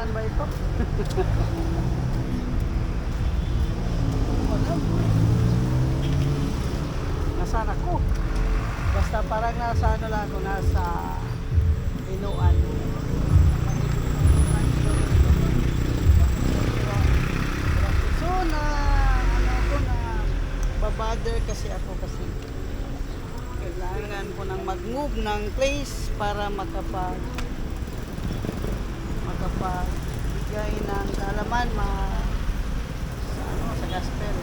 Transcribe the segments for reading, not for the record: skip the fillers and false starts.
Saan ba ito? Nasaan ako? Basta parang nasa ano lang ako, nasa Inuan. So na ano ko na babother kasi ako kasi kailangan ko nang mag-move ng place para makapagbigay ng kaalaman sa, ano, sa gospel.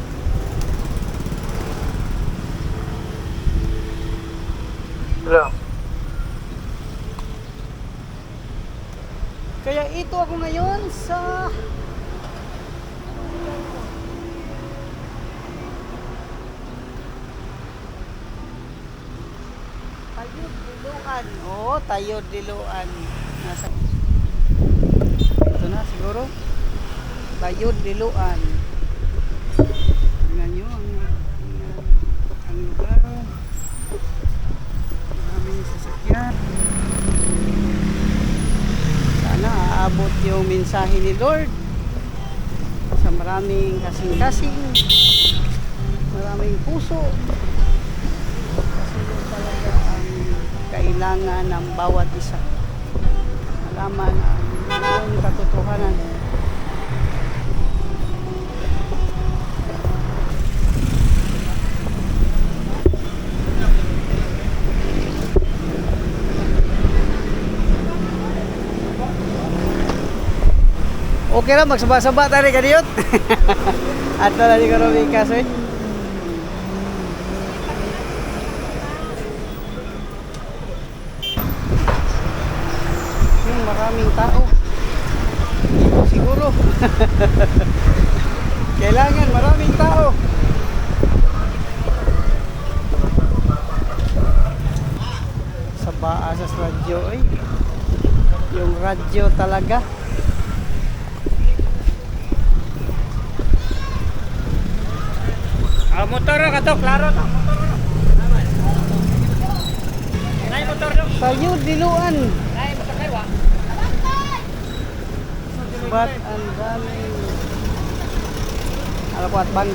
Hello. Kaya ito ako ngayon sa Tayod Diluan. Oo, Tayod Diluan. Nasa ito na siguro. Tayod Diluan. Tingnan nyo ang lugar. Maraming sasakyan. Sana aabot yung mensahe ni Lord sa maraming kasing-kasing, maraming puso. Kasi yun talaga ang kailangan ng bawat isa. Malaman ang katotohanan. Okay lang, magsaba-saba tayo kaniyot. At na di ko rin kaso eh. Maraming tao. Siguro. Kailangan maraming tao. Sa baasas radyo eh. Yung radyo talaga. Motor ka to, klaro to. Motor no. Nay motor no. Tayod Diluan. Nay motor kay wa. But ang daming alakwat ban.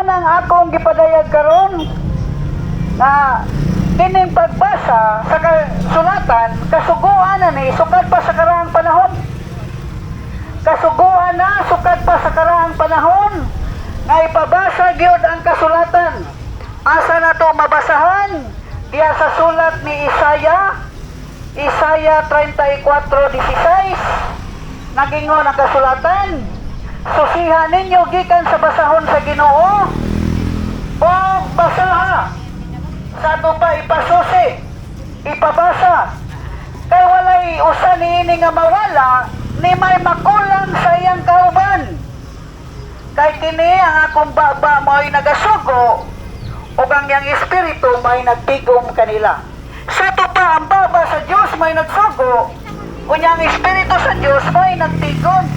Nang akong gipadayag karon na kining pagbasa sa kasulatan kasuguan na ni sukad pa sa karaang panahon. Kasuguan na sukad pa sa karaang panahon nga ipabasa gyud ang kasulatan. Asa na to mabasahan? Diya sa sulat ni Isaiah 34:16. Nagingon ang kasulatan, susihan ninyo gikan sa basahon sa Ginoo. Pag basaha sa ito pa ipasusi, ipabasa. Kaya walay usa niini nga mawala, ni may makulang sa iyang kauban. Kay kini ang akong baba mo'y nagasugo, o ang iyang espiritu may nagtigom kanila. Sa ito pa ang baba sa Diyos may nagsugo, o niyang espiritu sa Diyos may nagtigom.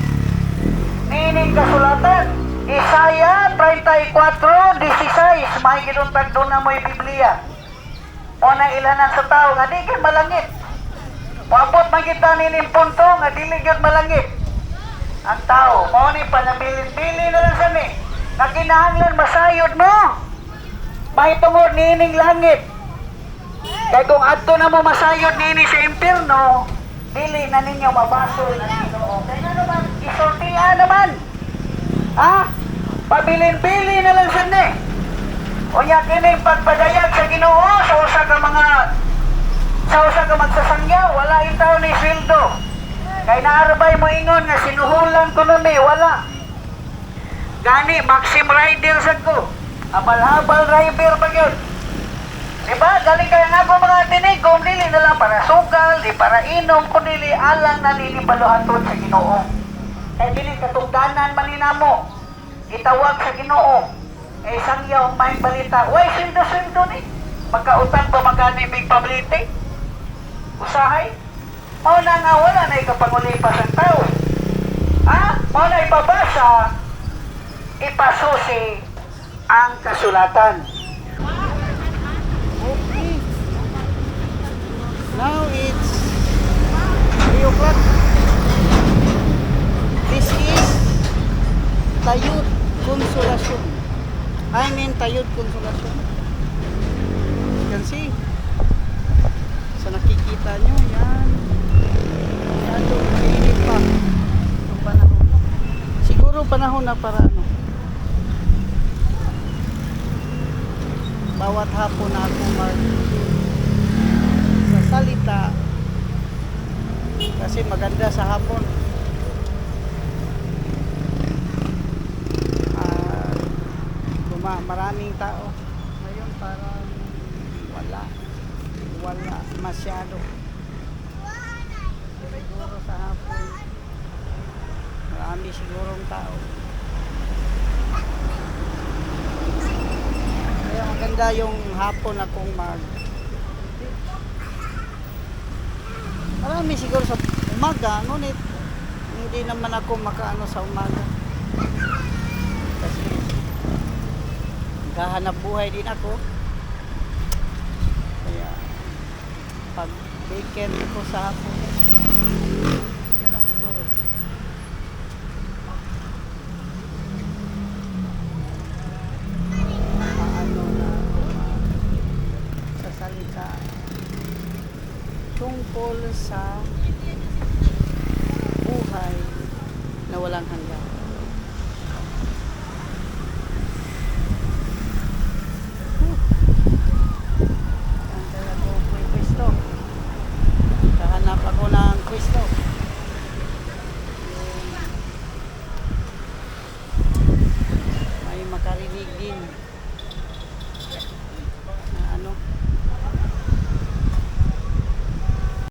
Niining kasulatan, Isaiah 34:16, may ginuntag doon na mo'y Biblia. O na ilanan sa tao nga di gyud malangit. Paabot man kita nining punto nga dili gyud malangit. Ang tao mo ni panabilin-bilin na lang sani. Nga kinahanglan masayod mo. Mahitungod nining langit. Kay kung adto na mo masayod nini sa impierno, dili na ninyo mabasol ang Ginoo. Kaya ano naman, isultihan naman. Ha? Pabilin-bilin na lang sani. O niya kining pagpadayag sa Ginoo sa usa ka magsasangya, wala itaw ni sweldo. Kay naarabay mo ingon nga sinuhulan ko nun wala. Gani, Maxim Rider sad ko. Abal-habal driver pa yun. Diba? Galing kaya nga ko mga tinig, kung dili na lang para sugal, di para inom, kung dili alang nalilibaluhaton sa Ginoo. Kaya dili katungdanan maninamo. Itawag sa Ginoo. Eh, sangyaw may balita. Uy, sweldo ni. Magkautang pa magkani big pability. Usahay. Mao na nga wala na ikapangulipas ang tao. Ha? Mao na ipabasa ipasusi ang kasulatan. Okay. Now it's 3 o'clock. This is Tayud Consolasyon. Tayud Consolasyon. You can see. Sa nakikita nyo, yan. Masyado mainit pa. Ang panahon. Siguro panahon na para ano. Bawat hapon na ako sa salita kasi maganda sa hapon. Maraming tao ngayon, parang wala masyado. Siguro sa hapon marami sigurong tao, kaya maganda yung hapon akong marami siguro sa umaga, ngunit hindi naman ako makaano sa umaga kasi kahanap buhay din ako, kaya pag weekend ako sa hapon yun na siguro. Paano na sa salita tungkol sa buhay na walang hanggan. Kaya ako pwesto. Kahanap ako ng pwesto. May makarinig din